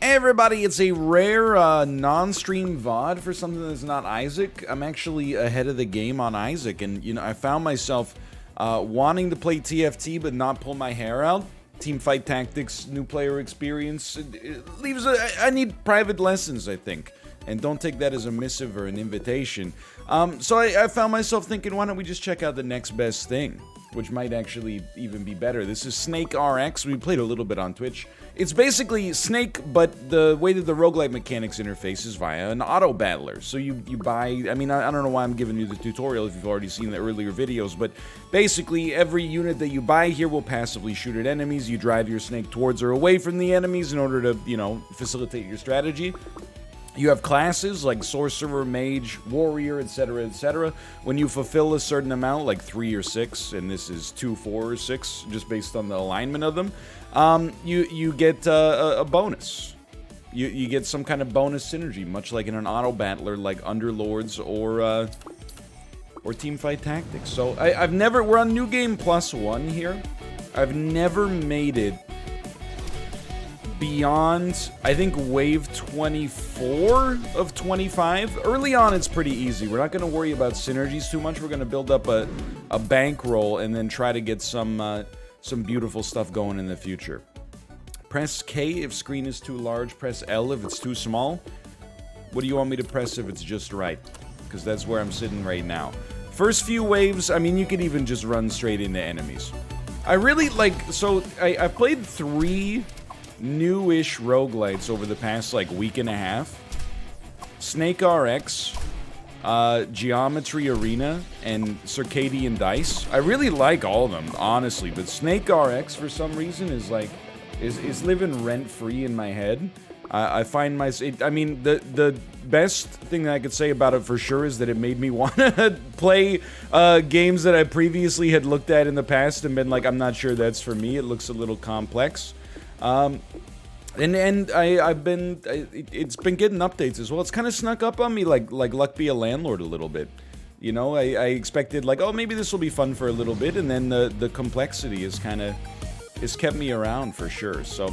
Hey everybody, it's a rare non-stream VOD for something that's not Isaac. I'm actually ahead of the game on Isaac, and you know, I found myself wanting to play TFT but not pull my hair out. Team fight tactics, new player experience, it leaves I need private lessons, I think. And don't take that as a missive or an invitation. So I found myself thinking, why don't we just check out the next best thing? Which might actually even be better. This is SNKRX. We played a little bit on Twitch. It's basically Snake, but the way that the roguelite mechanics interface is via an auto battler. So you buy, I mean, I don't know why I'm giving you the tutorial if you've already seen the earlier videos, but basically every unit that you buy here will passively shoot at enemies. You drive your Snake towards or away from the enemies in order to, you know, facilitate your strategy. You have classes like Sorcerer, Mage, Warrior, etc., etc. When you fulfill a certain amount, like 3 or 6, and this is 2, 4, or 6, just based on the alignment of them, you get a bonus. You get some kind of bonus synergy, much like in an auto battler like Underlords or Teamfight Tactics. So I've never, we're on New Game +1 here. I've never made it beyond, I think, wave 24 of 25. Early on, it's pretty easy. We're not going to worry about synergies too much. We're going to build up a bankroll and then try to get some beautiful stuff going in the future. Press K if screen is too large. Press L if it's too small. What do you want me to press if it's just right? Because that's where I'm sitting right now. First few waves, I mean, you could even just run straight into enemies. I really like, so I've played 3 newish roguelites over the past like week and a half. SNKRX, Geometry Arena, and Circadian Dice. I really like all of them, honestly, but SNKRX for some reason is like is living rent-free in my head. I find I mean, the best thing that I could say about it for sure is that it made me want to play games that I previously had looked at in the past and been like, I'm not sure that's for me. It looks a little complex. It's been getting updates as well. It's kind of snuck up on me like Luck Be a Landlord a little bit. You know, I expected like, oh, maybe this will be fun for a little bit, and then the complexity is kept me around for sure. So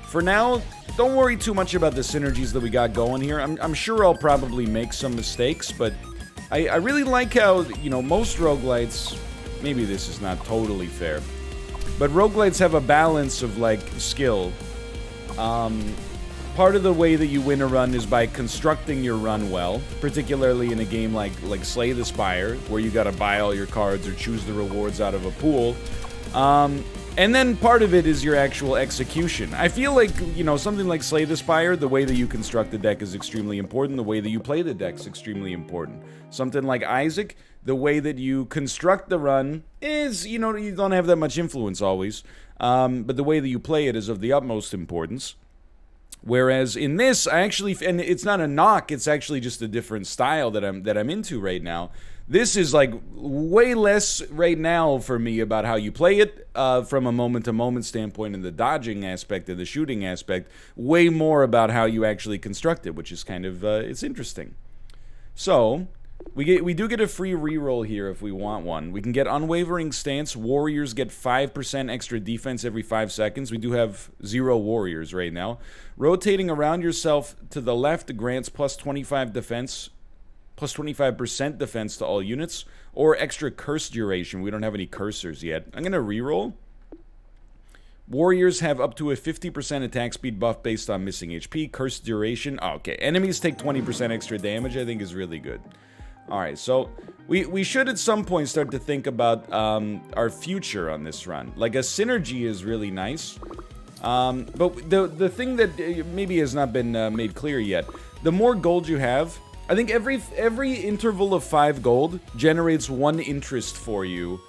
for now, don't worry too much about the synergies that we got going here. I'm sure I'll probably make some mistakes, but I really like how, you know, most roguelites, maybe this is not totally fair, but roguelites have a balance of, like, skill. Part of the way that you win a run is by constructing your run well, particularly in a game like Slay the Spire, where you gotta buy all your cards or choose the rewards out of a pool. And then part of it is your actual execution. I feel like, you know, something like Slay the Spire, the way that you construct the deck is extremely important. The way that you play the deck is extremely important. Something like Isaac, the way that you construct the run is, you know, you don't have that much influence always. But the way that you play it is of the utmost importance. Whereas in this, I actually, and it's not a knock, it's actually just a different style that I'm into right now. This is like way less right now for me about how you play it from a moment-to-moment standpoint and the dodging aspect and the shooting aspect. Way more about how you actually construct it, which is kind of, it's interesting. So we do get a free reroll here if we want one. We can get Unwavering Stance. Warriors get 5% extra defense every 5 seconds. We do have 0 warriors right now. Rotating around yourself to the left grants plus 25 defense, plus 25% defense to all units, or extra curse duration. We don't have any cursors yet. I'm going to reroll. Warriors have up to a 50% attack speed buff based on missing HP. Curse duration. Oh, okay. Enemies take 20% extra damage, I think is really good. Alright, so we should at some point start to think about our future on this run. Like, a synergy is really nice. But the thing that maybe has not been made clear yet, the more gold you have, I think every interval of 5 gold generates 1 interest for you,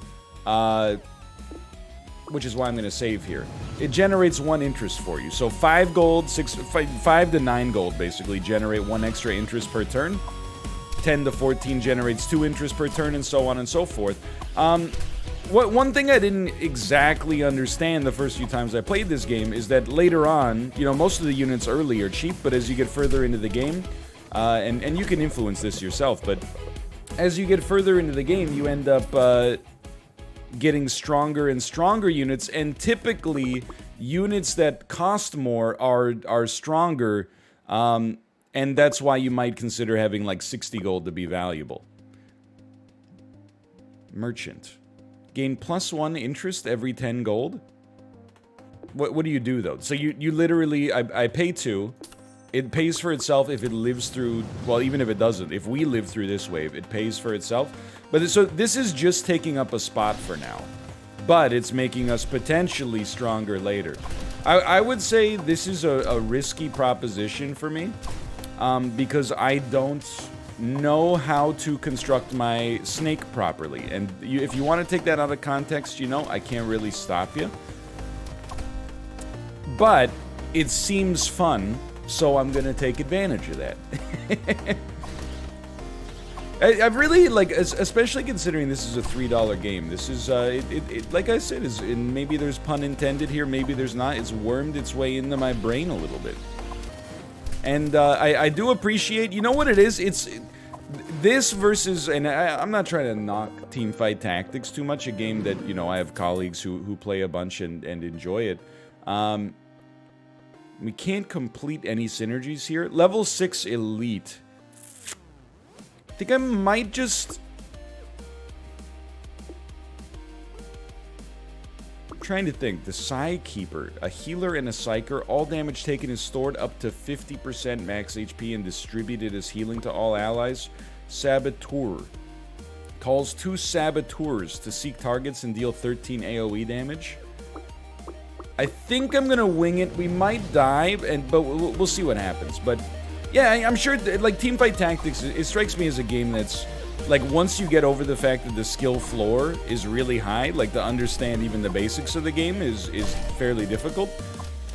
which is why I'm going to save here. It generates 1 interest for you. So 5 gold, 5 to 9 gold basically generate 1 extra interest per turn. 10 to 14 generates 2 interest per turn, and so on and so forth. One thing I didn't exactly understand the first few times I played this game is that later on, you know, most of the units early are cheap, but as you get further into the game, and you can influence this yourself, but as you get further into the game, you end up getting stronger and stronger units, and typically units that cost more are stronger, and that's why you might consider having like 60 gold to be valuable. Merchant. Gain +1 interest every 10 gold? What do you do, though? So you literally, I pay 2. It pays for itself if it lives through, well, even if it doesn't. If we live through this wave, it pays for itself. But so this is just taking up a spot for now. But it's making us potentially stronger later. I would say this is a risky proposition for me. Because I don't know how to construct my snake properly. And if you want to take that out of context, you know, I can't really stop you. But it seems fun, so I'm going to take advantage of that. I've really, like, especially considering this is a $3 game. This is, like I said, and maybe there's pun intended here, maybe there's not. It's wormed its way into my brain a little bit. And I do appreciate, you know what it is? It's this versus, and I'm not trying to knock Teamfight Tactics too much, a game that, you know, I have colleagues who play a bunch and enjoy it. We can't complete any synergies here. Level 6 Elite. I think I might just... I'm trying to think. The Psy Keeper. A healer and a Psyker. All damage taken is stored up to 50% max HP and distributed as healing to all allies. Saboteur. Calls 2 Saboteurs to seek targets and deal 13 AoE damage. I think I'm gonna wing it. We might die, but we'll see what happens. But yeah, I'm sure, like, Teamfight Tactics, it strikes me as a game that's, like, once you get over the fact that the skill floor is really high, like, to understand even the basics of the game is fairly difficult.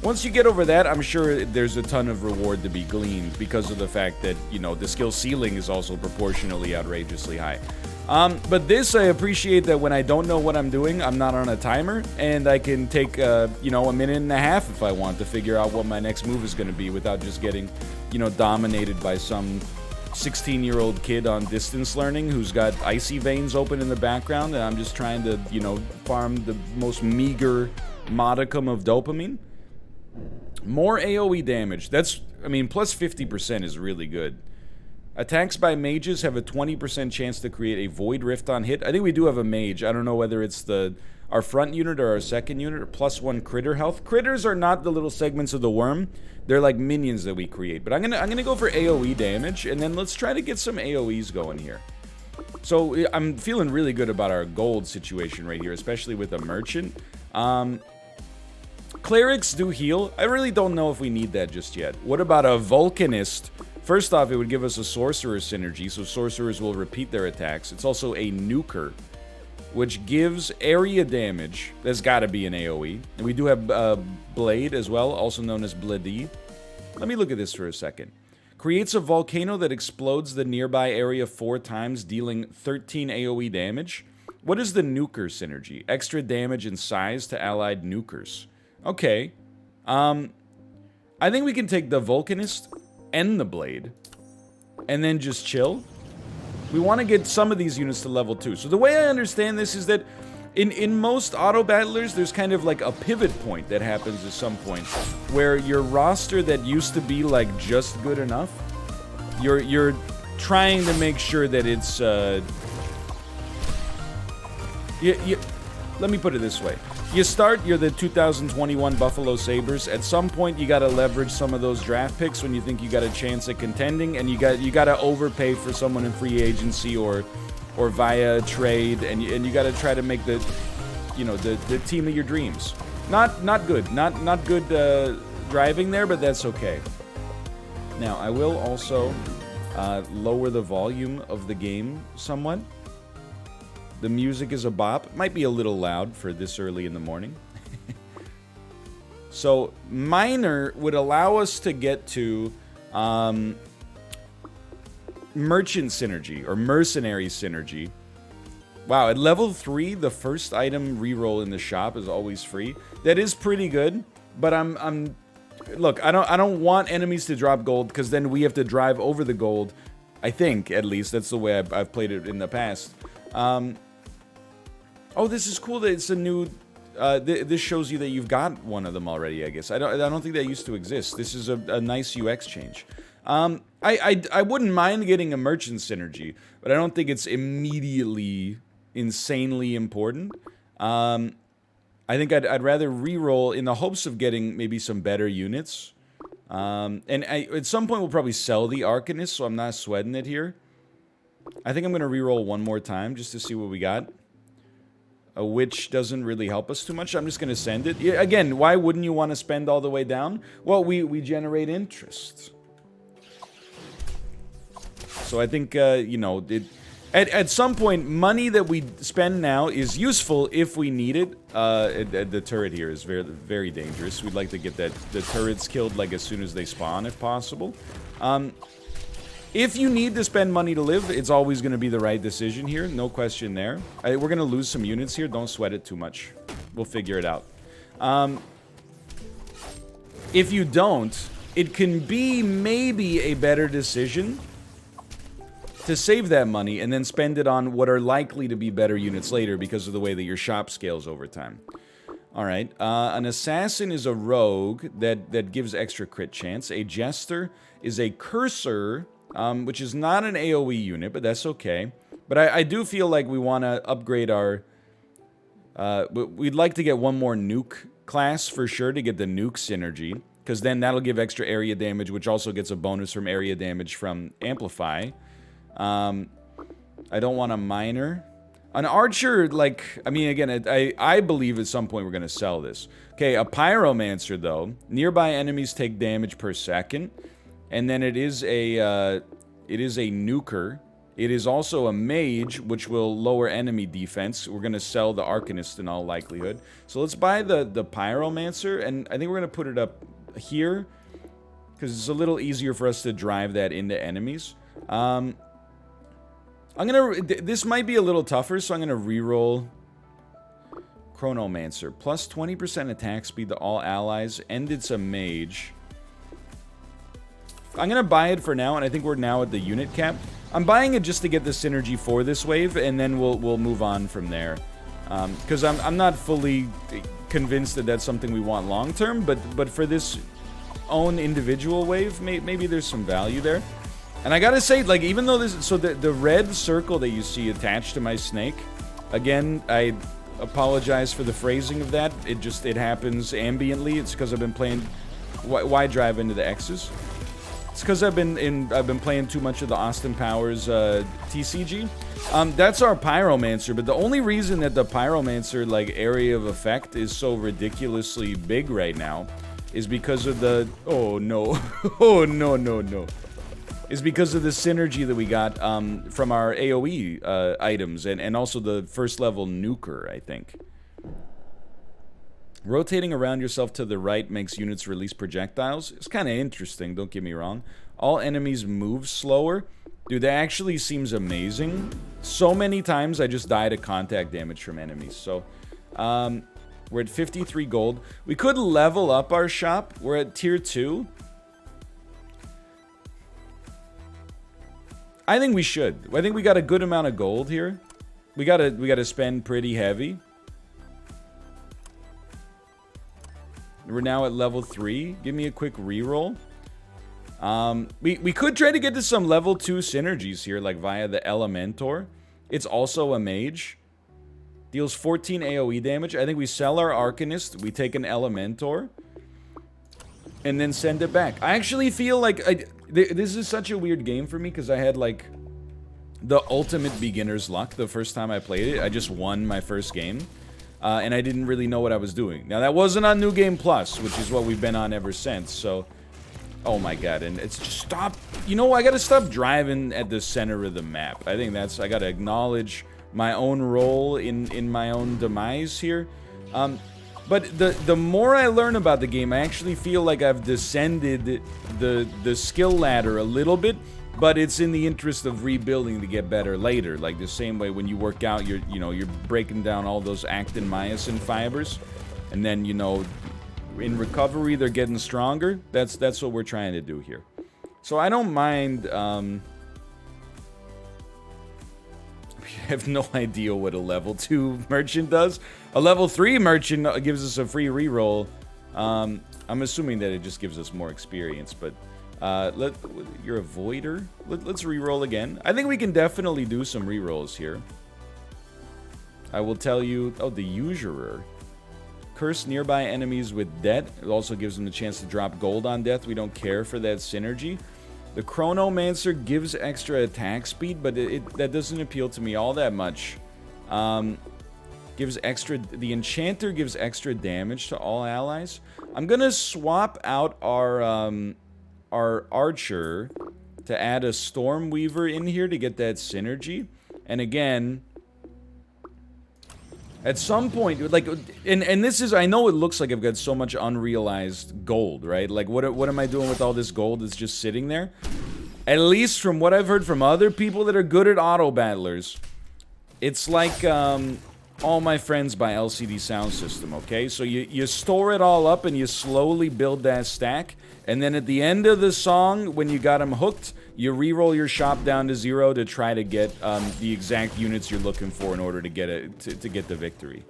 Once you get over that, I'm sure there's a ton of reward to be gleaned because of the fact that, you know, the skill ceiling is also proportionally outrageously high. But this, I appreciate that when I don't know what I'm doing, I'm not on a timer, and I can take, you know, a minute and a half if I want to figure out what my next move is going to be without just getting, you know, dominated by some 16-year-old kid on distance learning who's got icy veins open in the background, and I'm just trying to, you know, farm the most meager modicum of dopamine. More AoE damage. That's, I mean, plus 50% is really good. Attacks by mages have a 20% chance to create a Void Rift on hit. I think we do have a mage. I don't know whether it's our front unit or our second unit, or +1 critter health. Critters are not the little segments of the worm. They're like minions that we create. But I'm gonna go for AoE damage, and then let's try to get some AoEs going here. So I'm feeling really good about our gold situation right here, especially with a merchant. Clerics do heal. I really don't know if we need that just yet. What about a Vulcanist? First off, it would give us a Sorcerer synergy, so Sorcerers will repeat their attacks. It's also a Nuker, which gives area damage. That's got to be an AoE. And we do have Blade as well, also known as Bladi. Let me look at this for a second. Creates a volcano that explodes the nearby area 4 times, dealing 13 AoE damage. What is the Nuker synergy? Extra damage and size to allied Nukers. Okay. I think we can take the Vulcanist and the Blade, and then just chill. We want to get some of these units to level 2. So the way I understand this is that in most auto battlers, there's kind of like a pivot point that happens at some point, where your roster that used to be like just good enough, you're trying to make sure that it's let me put it this way. You're the 2021 Buffalo Sabres. At some point, you got to leverage some of those draft picks when you think you got a chance at contending, and you got to overpay for someone in free agency or via trade, and you got to try to make the team of your dreams. Not good, not good driving there, but that's okay. Now, I will also lower the volume of the game somewhat. The music is a bop. It might be a little loud for this early in the morning. So, Minor would allow us to get to Merchant Synergy, or Mercenary Synergy. Wow, at level 3, the first item reroll in the shop is always free. That is pretty good, but look, I don't want enemies to drop gold, because then we have to drive over the gold. I think, at least. That's the way I've played it in the past. Oh, this is cool that it's a new This shows you that you've got one of them already, I guess. I don't think that used to exist. This is a nice UX change. I wouldn't mind getting a merchant synergy, but I don't think it's immediately insanely important. I think I'd rather reroll in the hopes of getting maybe some better units. At some point we'll probably sell the Arcanist, so I'm not sweating it here. I think I'm going to reroll one more time just to see what we got. Which doesn't really help us too much. I'm just going to send it. Yeah, again, why wouldn't you want to spend all the way down? Well, we generate interest. So I think, you know, at some point, money that we spend now is useful if we need it. The turret here is very, very dangerous. We'd like to get the turrets killed like as soon as they spawn, if possible. If you need to spend money to live, it's always going to be the right decision here. No question there. We're going to lose some units here. Don't sweat it too much. We'll figure it out. If you don't, it can be maybe a better decision to save that money and then spend it on what are likely to be better units later because of the way that your shop scales over time. Alright, an assassin is a rogue that gives extra crit chance. A jester is a cursor, which is not an AoE unit, but that's okay. But I do feel like we want to upgrade our... we'd like to get one more nuke class for sure to get the nuke synergy, because then that'll give extra area damage, which also gets a bonus from area damage from Amplify. I don't want a miner. An archer, like, I mean, again, I believe at some point we're going to sell this. Okay, a pyromancer, though. Nearby enemies take damage per second. And then it is a nuker. It is also a mage, which will lower enemy defense. We're going to sell the Arcanist in all likelihood. So let's buy the pyromancer, and I think we're going to put it up here, because it's a little easier for us to drive that into enemies. This might be a little tougher, so I'm gonna reroll Chronomancer. Plus 20% attack speed to all allies, and it's a mage. I'm gonna buy it for now, and I think we're now at the unit cap. I'm buying it just to get the synergy for this wave, and then we'll move on from there. Because I'm not fully convinced that that's something we want long term, but for this own individual wave, maybe there's some value there. And I gotta say, like, even though this... So the red circle that you see attached to my snake... Again, I apologize for the phrasing of that. It happens ambiently. It's because I've been playing... Why drive into the X's? It's because I've been playing too much of the Austin Powers TCG. That's our Pyromancer, but the only reason that the Pyromancer, like, area of effect is so ridiculously big right now is because of the... Oh, no. Oh, no, no, no. Is because of the synergy that we got from our AoE items and also the first level nuker, I think. Rotating around yourself to the right makes units release projectiles. It's kind of interesting, don't get me wrong. All enemies move slower. Dude, that actually seems amazing. So many times I just die to contact damage from enemies. So, we're at 53 gold. We could level up our shop. We're at tier 2. I think we should. I think we got a good amount of gold here. We gotta spend pretty heavy. We're now at level 3. Give me a quick reroll. We could try to get to some level 2 synergies here, like via the Elementor. It's also a mage. Deals 14 AoE damage. I think we sell our Arcanist. We take an Elementor. And then send it back. I actually feel like... this is such a weird game for me because I had, like, the ultimate beginner's luck the first time I played it. I just won my first game. And I didn't really know what I was doing. Now, that wasn't on New Game Plus, which is what we've been on ever since, so... Oh my god, and it's just stop... You know, I gotta stop driving at the center of the map. I think that's... I gotta acknowledge my own role in my own demise here. But the more I learn about the game, I actually feel like I've descended the skill ladder a little bit, but it's in the interest of rebuilding to get better later. Like the same way when you work out, you're breaking down all those actin myosin fibers, and then, you know, in recovery they're getting stronger. That's what we're trying to do here. So I don't mind. I have no idea what a level 2 merchant does. A level 3 merchant gives us a free reroll. I'm assuming that it just gives us more experience, but you're a voider. Let's reroll again. I think we can definitely do some rerolls here. I will tell you. Oh, the usurer. Curse nearby enemies with debt. It also gives them the chance to drop gold on death. We don't care for that synergy. The Chronomancer gives extra attack speed, but that doesn't appeal to me all that much. Gives extra. The Enchanter gives extra damage to all allies. I'm gonna swap out our Archer to add a Stormweaver in here to get that synergy. And again, at some point, like, and this is, I know it looks like I've got so much unrealized gold, right? Like, what am I doing with all this gold that's just sitting there? At least from what I've heard from other people that are good at auto battlers, it's like, All My Friends by LCD Sound System, okay? So you store it all up and you slowly build that stack, and then at the end of the song, when you got them hooked, you re-roll your shop down to 0 to try to get the exact units you're looking for in order to get it to get the victory.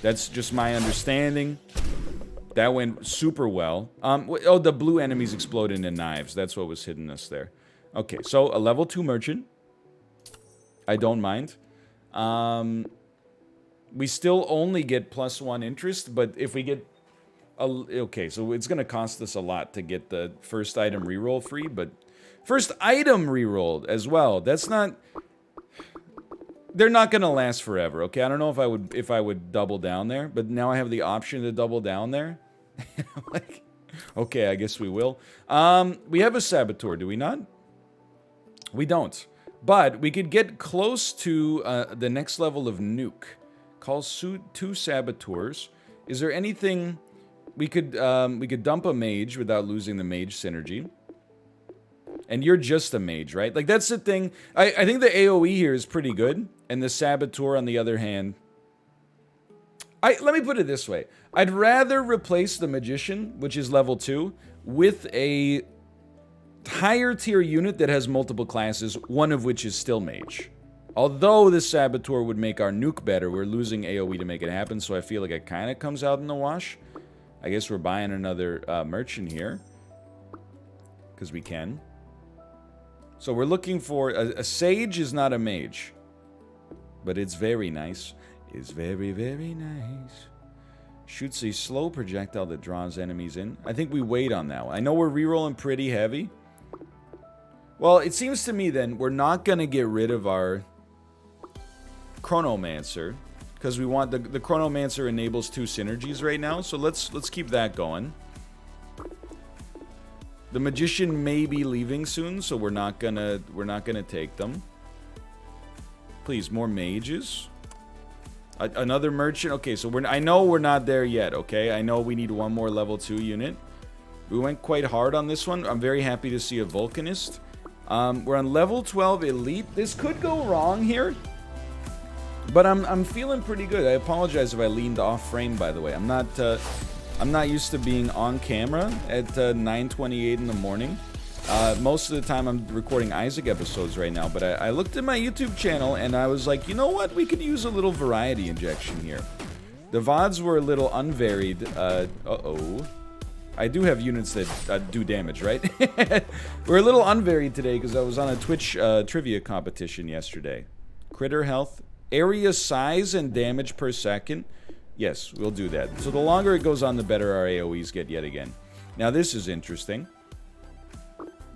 That's just my understanding. That went super well. Oh, the blue enemies explode into knives. That's what was hitting us there. Okay, so a level 2 merchant. I don't mind. We still only get +1 interest, but if we get... okay, so it's going to cost us a lot to get the first item reroll free, but... First item rerolled as well. That's not... They're not going to last forever, okay? I don't know if I would double down there, but now I have the option to double down there. Like, okay, I guess we will. We have a Saboteur, do we not? We don't. But we could get close to the next level of Nuke. Call 2 Saboteurs. Is there anything... We could dump a Mage without losing the Mage synergy. And you're just a mage, right? Like, that's the thing. I think the AoE here is pretty good. And the Saboteur, on the other hand... let me put it this way. I'd rather replace the Magician, which is level 2, with a higher tier unit that has multiple classes, one of which is still mage. Although the Saboteur would make our nuke better, we're losing AoE to make it happen, so I feel like it kind of comes out in the wash. I guess we're buying another merchant here. Because we can. So we're looking for... A sage is not a mage. But it's very nice. It's very, very nice. Shoots a slow projectile that draws enemies in. I think we wait on that one. I know we're rerolling pretty heavy. Well, it seems to me then we're not going to get rid of our Chronomancer. Because we want... The Chronomancer enables 2 synergies right now. So let's keep that going. The Magician may be leaving soon, so we're not gonna take them. Please, more mages. Another merchant. Okay, so I know we're not there yet. Okay, I know we need one more level 2 unit. We went quite hard on this one. I'm very happy to see a Vulcanist. We're on level 12 elite. This could go wrong here, but I'm feeling pretty good. I apologize if I leaned off frame. By the way, I'm not used to being on camera at 9:28 in the morning. Most of the time I'm recording Isaac episodes right now, but I looked at my YouTube channel and I was like, you know what? We could use a little variety injection here. The VODs were a little unvaried. Uh-oh. I do have units that do damage, right? We're a little unvaried today because I was on a Twitch trivia competition yesterday. Critter health, area size, and damage per second. Yes, we'll do that. So the longer it goes on, the better our AoEs get yet again. Now this is interesting.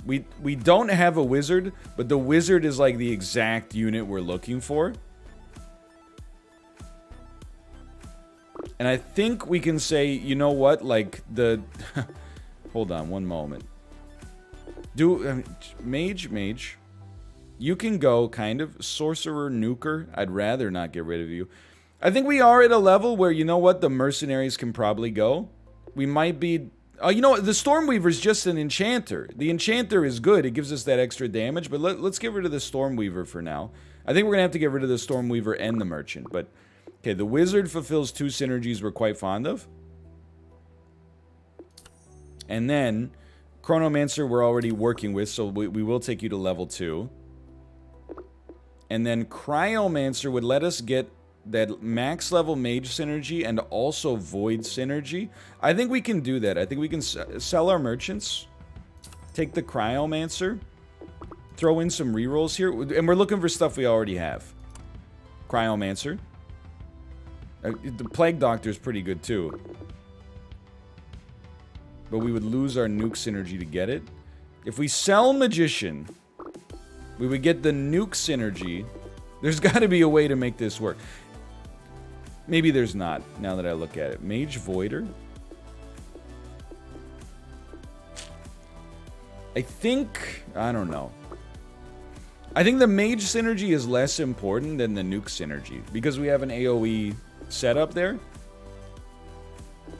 We don't have a wizard, but the wizard is like the exact unit we're looking for. And I think we can say, you know what, like the... Hold on one moment. Mage. You can go, kind of. Sorcerer, nuker. I'd rather not get rid of you. I think we are at a level where, you know what, the mercenaries can probably go. We might be... you know what, the Stormweaver is just an enchanter. The enchanter is good. It gives us that extra damage, but let's get rid of the Stormweaver for now. I think we're going to have to get rid of the Stormweaver and the merchant, but... Okay, the wizard fulfills 2 synergies we're quite fond of. And then, Chronomancer we're already working with, so we will take you to level 2. And then Cryomancer would let us get that max level mage synergy and also void synergy. I think we can do that. I think we can sell our merchants, take the Cryomancer, throw in some rerolls here, and we're looking for stuff we already have. Cryomancer. The Plague Doctor is pretty good too. But we would lose our nuke synergy to get it. If we sell Magician, we would get the nuke synergy. There's got to be a way to make this work. Maybe there's not, now that I look at it. Mage Voider. I think... I don't know. I think the Mage synergy is less important than the nuke synergy, because we have an AoE setup there.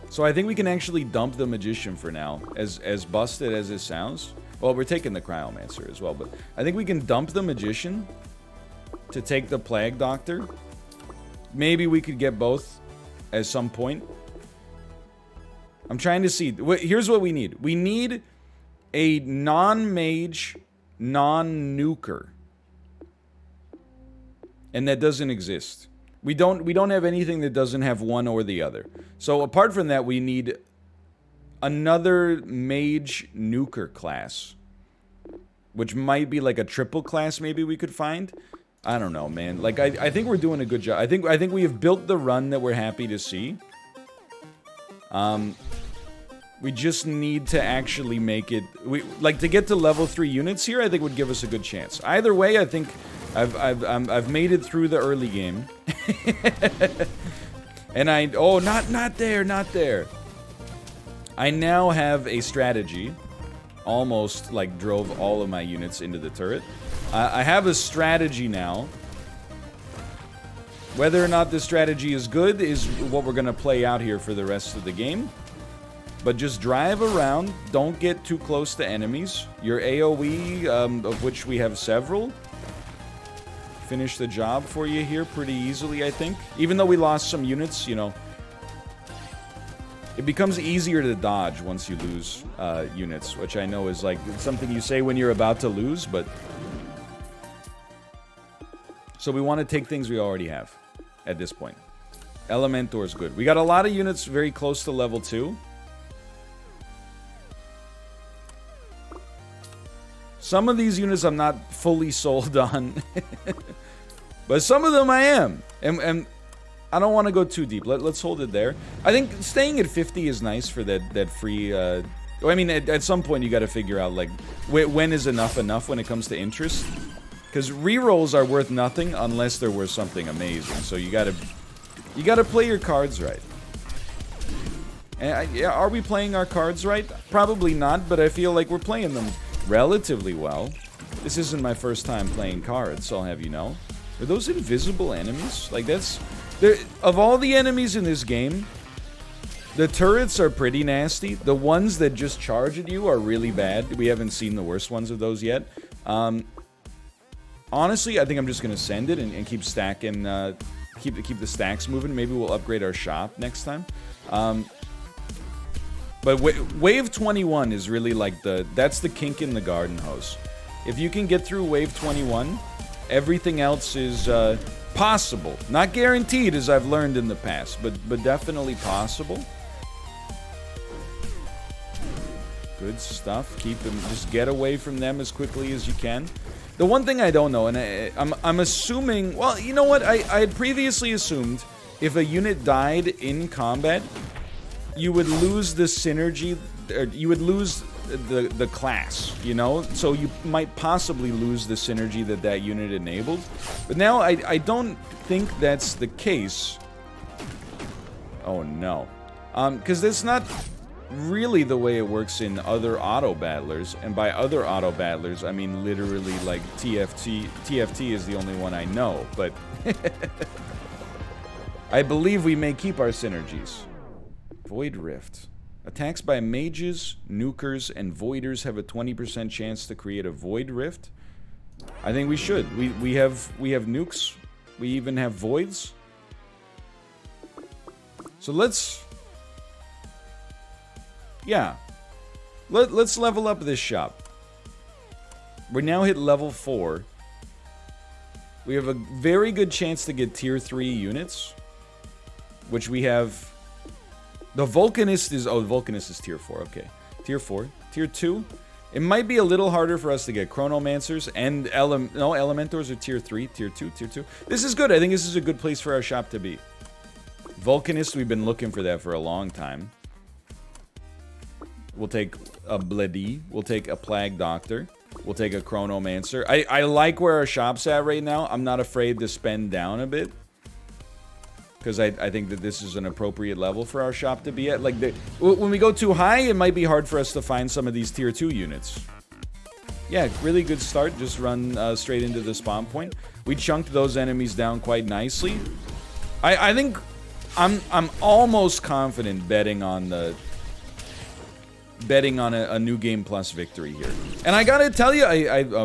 So I think we can actually dump the Magician for now, as busted as it sounds. Well, we're taking the Cryomancer as well, but I think we can dump the Magician to take the Plague Doctor. Maybe we could get both at some point. I'm trying to see. Here's what we need. We need a non-mage, non-nuker. And that doesn't exist. We don't have anything that doesn't have one or the other. So apart from that, we need another mage nuker class, which might be like a triple class maybe we could find. I don't know, man. Like I think we're doing a good job. I think we have built the run that we're happy to see. We just need to actually make it. Like to get to level 3 units here, I think would give us a good chance. Either way, I think I've made it through the early game. And not there. I now have a strategy. Almost like drove all of my units into the turret. I have a strategy now. Whether or not this strategy is good is what we're gonna play out here for the rest of the game. But just drive around, don't get too close to enemies. Your AoE, of which we have several, finish the job for you here pretty easily, I think. Even though we lost some units, you know, it becomes easier to dodge once you lose units, which I know is like something you say when you're about to lose, but... So we want to take things we already have at this point. Elementor is good. We got a lot of units very close to level 2. Some of these units I'm not fully sold on. But some of them I am. And I don't want to go too deep. Let's hold it there. I think staying at 50 is nice for that free... I mean, at some point you got to figure out, like, when is enough when it comes to interest. Because rerolls are worth nothing unless they're worth something amazing. So you gotta play your cards right. And yeah, are we playing our cards right? Probably not, but I feel like we're playing them relatively well. This isn't my first time playing cards, I'll have you know. Are those invisible enemies? Like, that's... Of all the enemies in this game, the turrets are pretty nasty. The ones that just charge at you are really bad. We haven't seen the worst ones of those yet. Honestly, I think I'm just gonna send it and keep stacking, keep the stacks moving. Maybe we'll upgrade our shop next time. But wave 21 is really like that's the kink in the garden hose. If you can get through wave 21, everything else is possible. Not guaranteed, as I've learned in the past, but definitely possible. Good stuff. Keep them. Just get away from them as quickly as you can. The one thing I don't know, and I'm assuming... Well, you know what? I had previously assumed if a unit died in combat, you would lose the synergy... you would lose the class, you know? So you might possibly lose the synergy that unit enabled. But now I don't think that's the case. Oh, no. Because that's not... really the way it works in other auto battlers, and by other auto battlers I mean literally like TFT is the only one I know, but I believe we may keep our synergies. Void Rift. Attacks by mages, nukers, and voiders have a 20% chance to create a Void Rift. I think we should. We have nukes. We even have voids. So let's... Yeah, let's level up this shop. We're now hit level 4. We have a very good chance to get tier 3 units, which we have. The Vulcanist is, oh, the Vulcanist is tier 4, okay. Tier 4. Tier 2, it might be a little harder for us to get Chronomancers and Elementors are tier 3, tier 2, tier 2. This is good. I think this is a good place for our shop to be. Vulcanist, we've been looking for that for a long time. We'll take a Bledi. We'll take a Plague Doctor. We'll take a Chronomancer. I like where our shop's at right now. I'm not afraid to spend down a bit, because I think that this is an appropriate level for our shop to be at. Like, when we go too high, it might be hard for us to find some of these tier 2 units. Yeah, really good start. Just run straight into the spawn point. We chunked those enemies down quite nicely. I think I'm almost confident betting on a new game plus victory here. And I gotta tell you,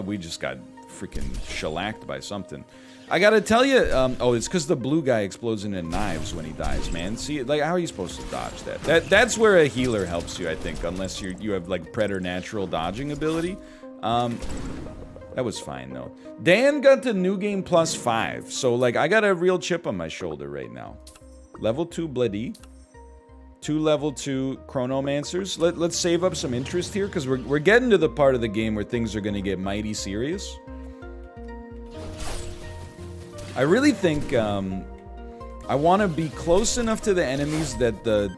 we just got freaking shellacked by something. I gotta tell you, oh, it's because the blue guy explodes into knives when he dies, man. See, like, how are you supposed to dodge that? That's where a healer helps you, I think, unless you have, like, preternatural dodging ability. That was fine, though. Dan got to New Game Plus 5, so, like, I got a real chip on my shoulder right now. Level 2 Bledi. 2 level 2 Chronomancers. Let's save up some interest here, because we're getting to the part of the game where things are going to get mighty serious. I really think I want to be close enough to the enemies that the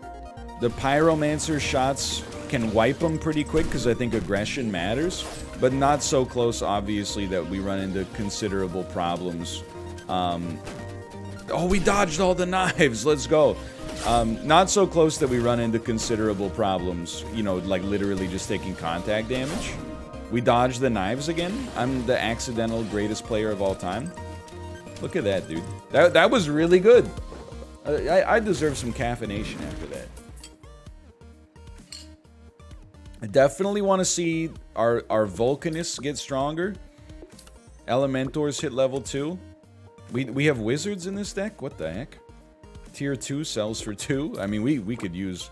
Pyromancer shots can wipe them pretty quick, because I think aggression matters, but not so close, obviously, that we run into considerable problems. Oh, we dodged all the knives. Let's go. Not so close that we run into considerable problems, you know, like literally just taking contact damage. We dodged the knives again. I'm the accidental greatest player of all time. Look at that, dude. That was really good. I deserve some caffeination after that. I definitely want to see our Vulcanists get stronger. Elementors hit level 2. We have wizards in this deck? What the heck? Tier 2 sells for 2. I mean, we could use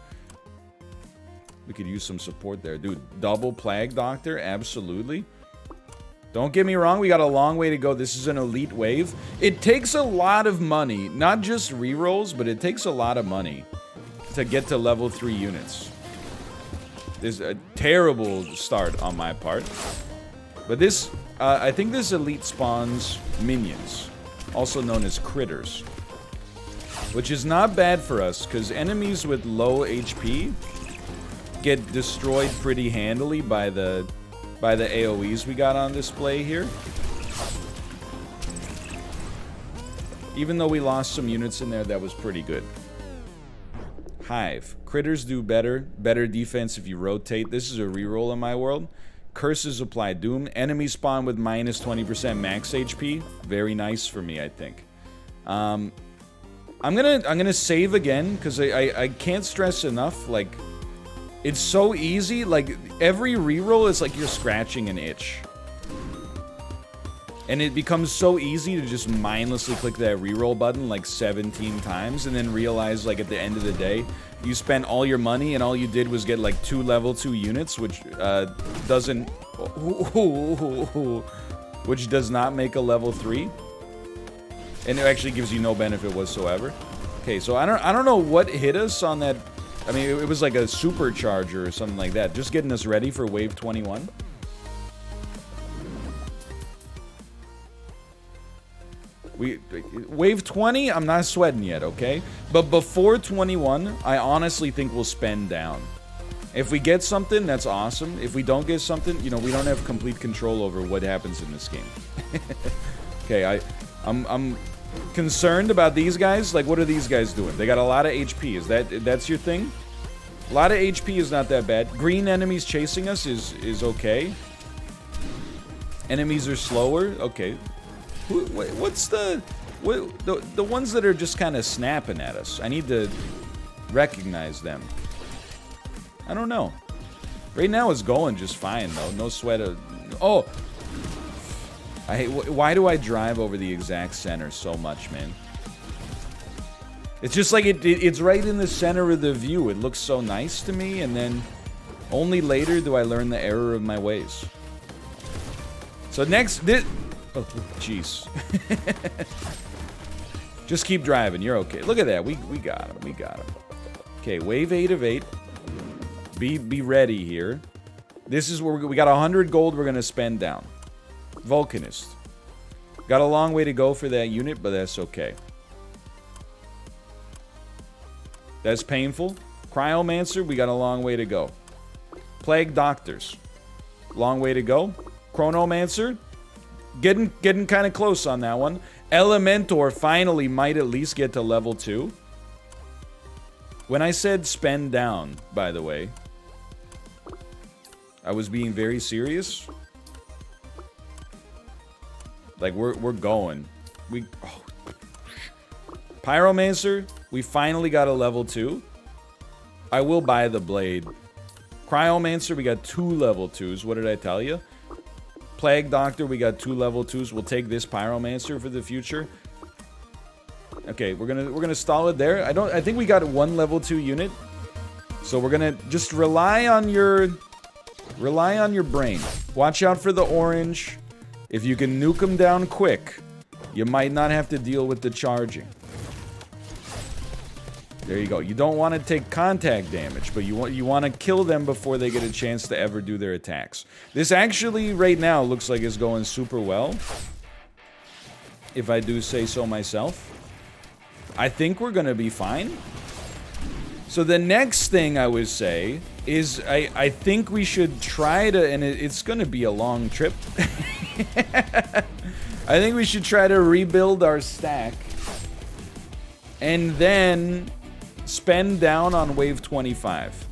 some support there. Dude, double Plague Doctor, absolutely. Don't get me wrong, we got a long way to go. This is an elite wave. It takes a lot of money, not just rerolls, but it takes a lot of money to get to level 3 units. This is a terrible start on my part. But this, I think this elite spawns minions, also known as critters, which is not bad for us, because enemies with low HP get destroyed pretty handily by the AoEs we got on display here. Even though we lost some units in there, that was pretty good. Hive. Critters do better defense if you rotate. This is a reroll in my world. Curses apply doom. Enemies spawn with minus 20% max HP. Very nice for me, I think. I'm gonna save again, because I can't stress enough, like, it's so easy. Like, every reroll is like you're scratching an itch. And it becomes so easy to just mindlessly click that reroll button like 17 times and then realize, like, at the end of the day, you spent all your money and all you did was get like 2 level 2 units, which doesn't... which does not make a level 3. And it actually gives you no benefit whatsoever. Okay, so I don't know what hit us on that. I mean, it was like a supercharger or something like that, just getting us ready for wave 21. Wave 20, I'm not sweating yet, okay? But before 21, I honestly think we'll spend down. If we get something, that's awesome. If we don't get something, you know, we don't have complete control over what happens in this game. Okay, I'm concerned about these guys. Like, what are these guys doing? They got a lot of HP. That's your thing? A lot of HP is not that bad. Green enemies chasing us is okay. Enemies are slower. Okay. What's the ones that are just kind of snapping at us? I need to recognize them. I don't know. Right now it's going just fine though. No sweat. Oh, I hate. Why do I drive over the exact center so much, man? It's just like it's right in the center of the view. It looks so nice to me, and then only later do I learn the error of my ways. So next, Oh, jeez. Just keep driving. You're okay. Look at that. We got him. We got him. Okay, wave 8 of 8. Be ready here. This is where we got 100 gold we're going to spend down. Vulcanist. Got a long way to go for that unit, but that's okay. That's painful. Cryomancer, we got a long way to go. Plague Doctors. Long way to go. Chronomancer. Getting kind of close on that one. Elementor finally might at least get to level 2. When I said spend down, by the way, I was being very serious. Like, we're going. Pyromancer, we finally got a level 2. I will buy the blade. Cryomancer, we got 2 level 2s. What did I tell you? Plague Doctor, we got 2 level 2s. We'll take this Pyromancer for the future. Okay, we're gonna stall it there. I think we got 1 level 2 unit. So we're gonna just rely on your brain. Watch out for the orange. If you can nuke them down quick, you might not have to deal with the charging. There you go. You don't want to take contact damage, but you want to kill them before they get a chance to ever do their attacks. This actually, right now, looks like it's going super well. If I do say so myself. I think we're going to be fine. So the next thing I would say is I think we should try to, and it's going to be a long trip. I think we should try to rebuild our stack. And then spend down on wave 25.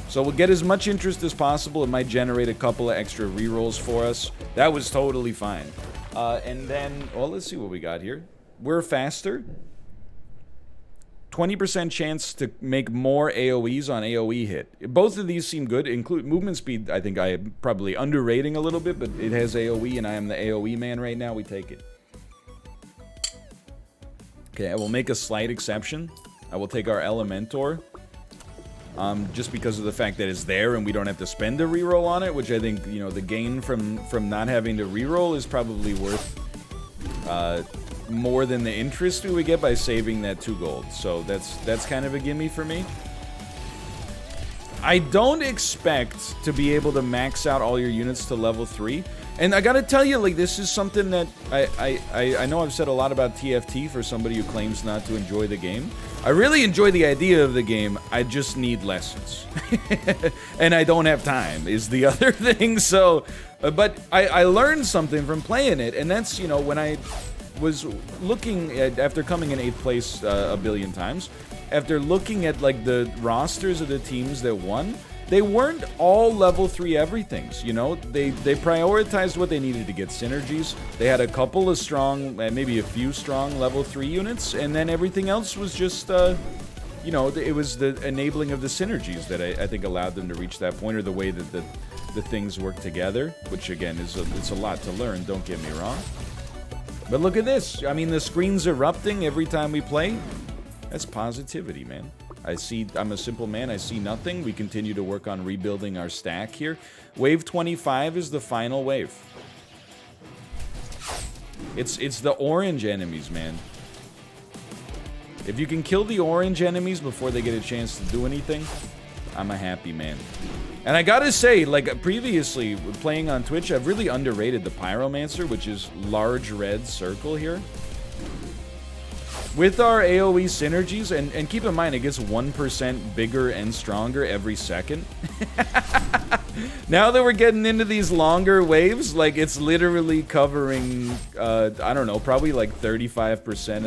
So we'll get as much interest as possible. It might generate a couple of extra rerolls for us. That was totally fine. And then, well, let's see what we got here. We're faster. 20% chance to make more AoEs on AoE hit. Both of these seem good. Include movement speed, I think I am probably underrating a little bit, but it has AoE and I am the AoE man right now. We take it. Okay, I will make a slight exception. I will take our Elementor. Just because of the fact that it's there and we don't have to spend a reroll on it, which I think, you know, the gain from not having to reroll is probably worth more than the interest we would get by saving that 2 gold. So that's kind of a gimme for me. I don't expect to be able to max out all your units to level 3. And I gotta tell you, like, this is something that I know I've said a lot about TFT for somebody who claims not to enjoy the game. I really enjoy the idea of the game, I just need lessons. And I don't have time, is the other thing, so... but I learned something from playing it, and that's, you know, when I was looking at, after coming in 8th place a billion times, after looking at, like, the rosters of the teams that won, they weren't all level 3 everythings, you know? They prioritized what they needed to get synergies. They had a couple of strong, maybe a few strong level 3 units, and then everything else was just, you know, it was the enabling of the synergies that I think allowed them to reach that point, or the way that the things work together, which, again, it's a lot to learn, don't get me wrong. But look at this. I mean, the screen's erupting every time we play. That's positivity, man. I'm a simple man, I see nothing. We continue to work on rebuilding our stack here. Wave 25 is the final wave. It's the orange enemies, man. If you can kill the orange enemies before they get a chance to do anything, I'm a happy man. And I gotta say, like, previously, playing on Twitch, I've really underrated the Pyromancer, which is large red circle here. With our AoE synergies, and keep in mind, it gets 1% bigger and stronger every second. Now that we're getting into these longer waves, like, it's literally covering, I don't know, probably like 35%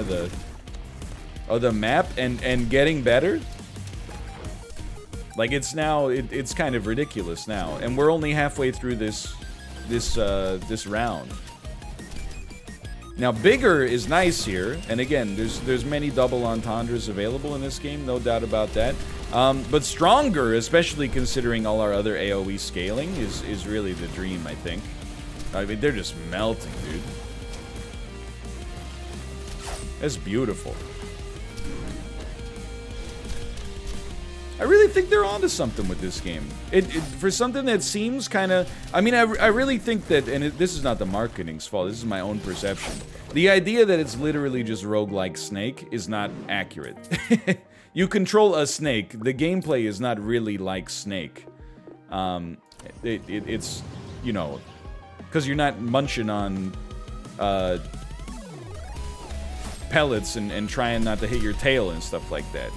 of the map, and getting better. Like, it's now, it's kind of ridiculous now, and we're only halfway through this round. Now, bigger is nice here, and again, there's many double entendres available in this game, no doubt about that. But stronger, especially considering all our other AoE scaling, is really the dream, I think. I mean, they're just melting, dude. That's beautiful. I really think they're onto something with this game. For something that seems kind of... I mean, I really think that... And this is not the marketing's fault. This is my own perception. The idea that it's literally just roguelike Snake is not accurate. You control a snake. The gameplay is not really like Snake. It's, you know... Because you're not munching on... pellets and trying not to hit your tail and stuff like that.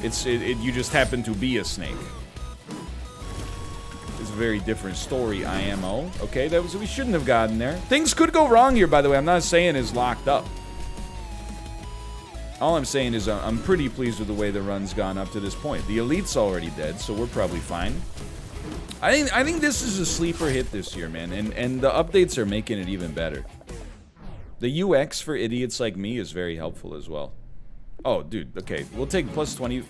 You just happen to be a snake. It's a very different story, IMO. Okay, we shouldn't have gotten there. Things could go wrong here, by the way. I'm not saying it's locked up. All I'm saying is I'm pretty pleased with the way the run's gone up to this point. The Elite's already dead, so we're probably fine. I think this is a sleeper hit this year, man, and the updates are making it even better. The UX for idiots like me is very helpful as well. Oh, dude, okay. We'll take plus 20...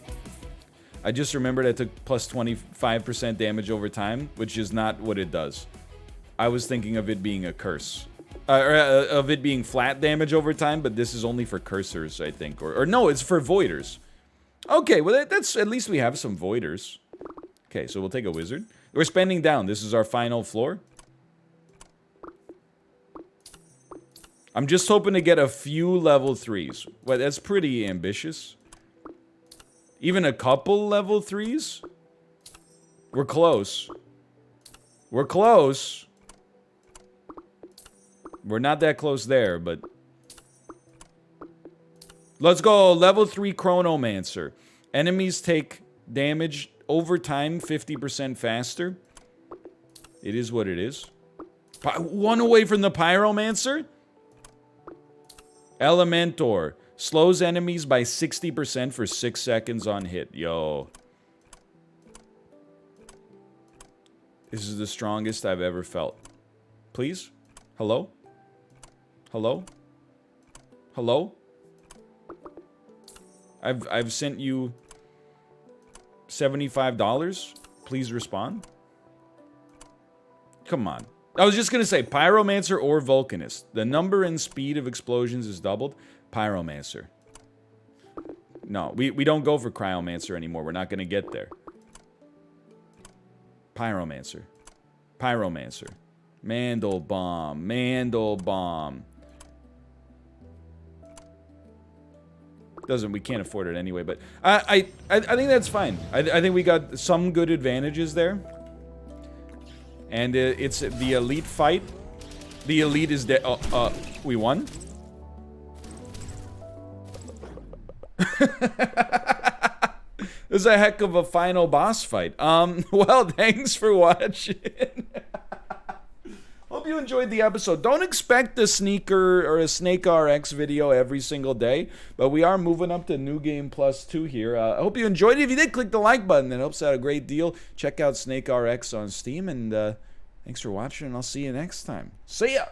I just remembered I took plus 25% damage over time, which is not what it does. I was thinking of it being a curse. Of it being flat damage over time, but this is only for cursors, I think. Or no, it's for voiders. Okay, well, that's... At least we have some voiders. Okay, so we'll take a wizard. We're spending down. This is our final floor. I'm just hoping to get a few level 3s. Well, that's pretty ambitious. Even a couple level 3s? We're close. We're close. We're not that close there, but... Let's go. Level 3 Chronomancer. Enemies take damage over time 50% faster. It is what it is. One away from the Pyromancer? Elementor. Slows enemies by 60% for 6 seconds on hit. Yo. This is the strongest I've ever felt. Please? Hello? Hello? Hello? I've sent you $75. Please respond. Come on. I was just going to say, Pyromancer or Vulcanist. The number and speed of explosions is doubled. Pyromancer. No, we don't go for Cryomancer anymore. We're not going to get there. Pyromancer. Pyromancer. Mandelbaum. Mandelbaum. We can't afford it anyway, but I think that's fine. I think we got some good advantages there. And it's the elite fight. The elite is dead. We won? This is a heck of a final boss fight. Well, thanks for watching. Hope you enjoyed the episode. Don't expect a sneaker or a SNKRX video every single day, but we are moving up to New Game Plus 2 here. I hope you enjoyed it. If you did, click the like button. That helps out a great deal. Check out SNKRX on Steam, and thanks for watching, and I'll see you next time. See ya!